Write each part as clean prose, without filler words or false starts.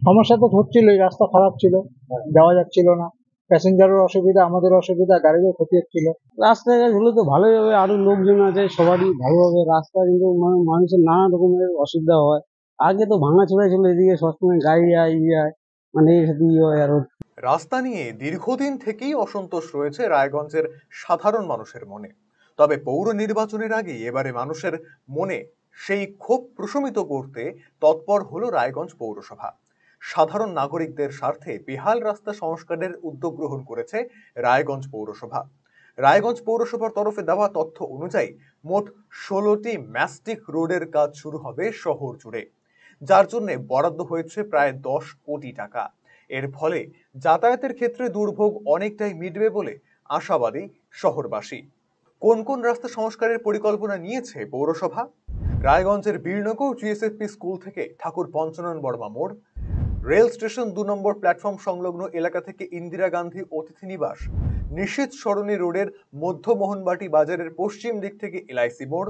সমস্যা তো হচ্ছিলই, রাস্তা খারাপ ছিল, যাওয়া যাচ্ছিল না, প্যাসেঞ্জারের অসুবিধা, আমাদের অসুবিধা, গাড়িরও ক্ষতি হচ্ছিল। রাস্তাঘাট হলে তো ভালোই হবে, আরো লোকজন আছে, সবারই ভালো হবে। রাস্তা কিন্তু মানুষের নানা রকমের অসুবিধা হয়। আগে তো ভাঙাচোরা ছিল, এদিকে সবসময় গাড়ি যায় মানে এর সাথে হয় আরো। রাস্তা নিয়ে দীর্ঘদিন থেকেই অসন্তোষ রয়েছে রায়গঞ্জের সাধারণ মানুষের মনে। তবে পৌর নির্বাচনের আগে এবারে মানুষের মনে সেই ক্ষোভ প্রশমিত করতে তৎপর হলো রায়গঞ্জ পৌরসভা। সাধারণ নাগরিকদের স্বার্থে বেহাল রাস্তা সংস্কারের উদ্যোগ গ্রহণ করেছে রায়গঞ্জ পৌরসভা। রায়গঞ্জ পৌরসভার তরফে দেওয়া তথ্য অনুযায়ী মোট 16টি ম্যাস্টিক রোডের কাজ শুরু হবে শহর জুড়ে, যার জন্য বরাদ্দ হয়েছে প্রায় 10 কোটি টাকা। এর ফলে যাতায়াতের ক্ষেত্রে দুর্ভোগ অনেকটাই মিটবে বলে আশাবাদী শহরবাসী। কোন কোন রাস্তা সংস্কারের পরিকল্পনা নিয়েছে পৌরসভা? রায়গঞ্জের বীরনগর জিএসএফপি স্কুল থেকে ঠাকুর পঞ্চানন বর্মা মোড়, রেল স্টেশন 2 নম্বর প্ল্যাটফর্ম সংলগ্ন এলাকা থেকে ইন্দিরা গান্ধী অতিথি নিবাস, নিশীথ সরণী রোডের মধ্য মোহনবাটি বাজারের পশ্চিম দিক থেকে এলআইসি মোড়,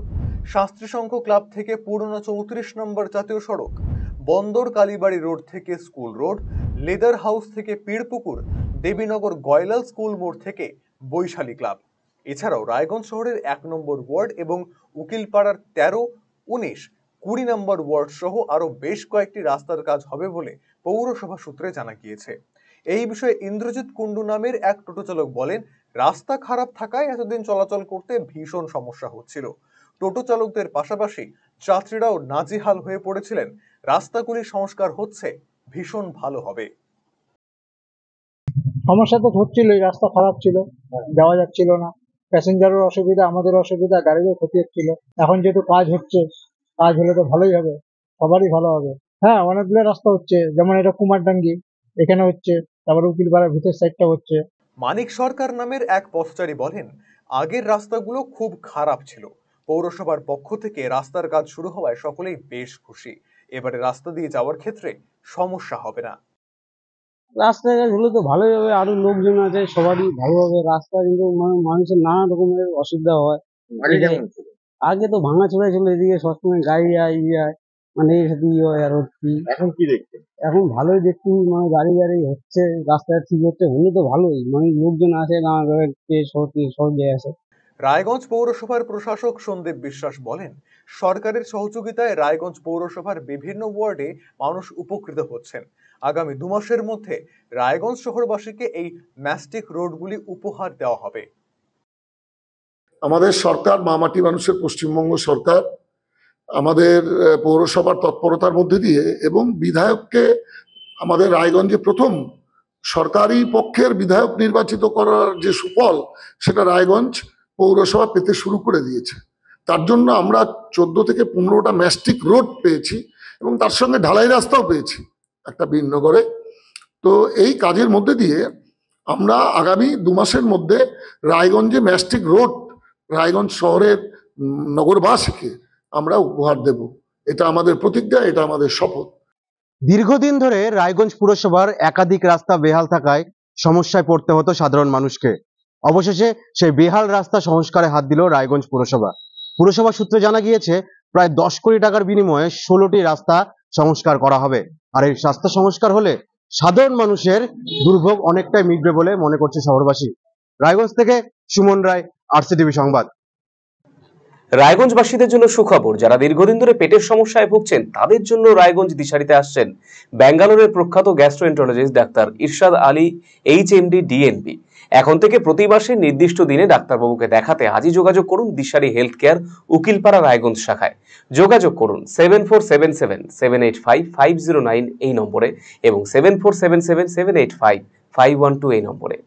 শাস্ত্রী সংঘ ক্লাব থেকে পুরনো 34 নম্বর জাতীয় সড়ক, বন্দর কালীবাড়ি রোড থেকে স্কুল রোড, লেদার হাউস থেকে পীরপুকুর, দেবীনগর গয়লাল স্কুল মোড় থেকে বৈশালী ক্লাব। এছাড়াও রায়গঞ্জ শহরের 1 নম্বর ওয়ার্ড এবং উকিলপাড়ার 13, 19, 20 নম্বর ওয়ার্ড সহ আরো বেশ কয়েকটি রাস্তার কাজ হবে বলে পৌরসভা সূত্রে জানা গিয়েছে। এই বিষয়ে ইন্দ্রজিৎ কুন্ডু নামের এক টোটো চালক বলেন, রাস্তা খারাপ থাকায় এতদিন চলাচল করতে ভীষণ সমস্যা হচ্ছিল। টোটো চালকদের পাশাপাশি যাত্রীরাও নাজেহাল হয়ে পড়েছিলেন। রাস্তাগুলি সংস্কার হচ্ছে, ভীষণ ভালো হবে। সমস্যা তো হচ্ছিলই, রাস্তা খারাপ ছিল, যাওয়া যাচ্ছিল না, প্যাসেঞ্জারের অসুবিধা, আমাদের অসুবিধা, গাড়িরও ক্ষতি হচ্ছিল। এখন যেহেতু কাজ হচ্ছে, কাজ হলে তো ভালোই হবে, সবারই ভালো হবে। হ্যাঁ, অনেকগুলো রাস্তা হচ্ছে, যেমন এটা কুমারডাঙ্গি, এখানে হচ্ছে, তারপরে উকিলপাড়ার ভিতর সাইডটা হচ্ছে। মানিক সরকার নামের এক পথচারী বলেন, আগের রাস্তাগুলো খুব খারাপ ছিল। পৌরসভার পক্ষ থেকে রাস্তার কাজ শুরু হওয়ায় সকলেই বেশ খুশি। এবারে রাস্তা দিয়ে যাওয়ার ক্ষেত্রে সমস্যা হবে না। রাস্তাঘাট হলে তো ভালোই হবে, আরো লোকজন আছে, সবারই ভালো হবে। রাস্তা কিন্তু মানুষের নানা রকমের অসুবিধা হয়। আগে তো ভাঙাচোরা ছিল, এদিকে সবসময় গাড়ি যায় মানে এর সাথে হয় আরো কি। এখন কি দেখছেন? এখন ভালোই দেখছি, মানে গাড়ি হচ্ছে, রাস্তা ঠিক হচ্ছে, হলে তো ভালোই, মানে লোকজন আসে, নানা সব জায়গায় আসে। রায়গঞ্জ পৌরসভার প্রশাসক সন্দীপ বিশ্বাস বলেন, সরকারের সহযোগিতায় রায়গঞ্জ পৌরসভার বিভিন্ন ওয়ার্ডে মানুষ উপকৃত হচ্ছেন। আগামী 2 মাসের মধ্যে রায়গঞ্জ শহরবাসীকে এই ম্যাস্টিক রোডগুলি উপহার দেওয়া হবে। আমাদের সরকার, মামাটি মানুষের পশ্চিমবঙ্গ সরকার, আমাদের পৌরসভার তৎপরতার মধ্যে দিয়ে এবং বিধায়ককে আমাদের রায়গঞ্জে প্রথম সরকারি পক্ষের বিধায়ক নির্বাচিত করার যে সুফল, সেটা রায়গঞ্জ পৌরসভা পেতে শুরু করে দিয়েছে। তার জন্য আমরা 14 থেকে 15টা ম্যাস্টিক রোড পেয়েছি এবং তার সঙ্গে ঢালাই রাস্তাও পেয়েছি একটা বীরনগরে। তো এই কাজের মধ্যে দিয়ে আমরা আগামী 2 মাসের মধ্যে রায়গঞ্জে ম্যাস্টিক রোড রায়গঞ্জ শহরের নগরবাসীকে আমরা উপহার দেব। এটা আমাদের প্রতিজ্ঞা, এটা আমাদের শপথ। দীর্ঘদিন ধরে রায়গঞ্জ পুরসভার একাধিক রাস্তা বেহাল থাকায় সমস্যায় পড়তে হতো সাধারণ মানুষকে। অবশেষে সেই বেহাল রাস্তা সংস্কারে হাত দিল রায়গঞ্জ পুরসভা। পুরসভা সূত্রে জানা গিয়েছে, প্রায় 10 কোটি টাকার বিনিময়ে 16টি রাস্তা সংস্কার করা হবে। আর এই রাস্তা সংস্কার হলে সাধারণ মানুষের দুর্ভোগ অনেকটাই মিটবে বলে মনে করছে শহরবাসী। রায়গঞ্জ থেকে সুমন রায়, আরসিটিভি সংবাদ। রায়গঞ্জবাসীদের জন্য সুখবর, যারা দীর্ঘদিন ধরে পেটের সমস্যায় ভুগছেন তাদের জন্য রায়গঞ্জ দিশারিতে আসছেন ব্যাঙ্গালোরের প্রখ্যাত গ্যাস্ট্রোএন্টারোলজিস্ট ডাক্তার ইরশাদ আলী, এইচএমডি, ডিএনবি। এখন থেকে প্রতি মাসে নির্দিষ্ট দিনে ডাক্তারবাবুকে দেখাতে আজই যোগাযোগ করুন দিশারি হেলথ কেয়ার, উকিলপাড়া, রায়গঞ্জ শাখায়। যোগাযোগ করুন 7477785509 এই নম্বরে এবং 7477785512 এই নম্বরে।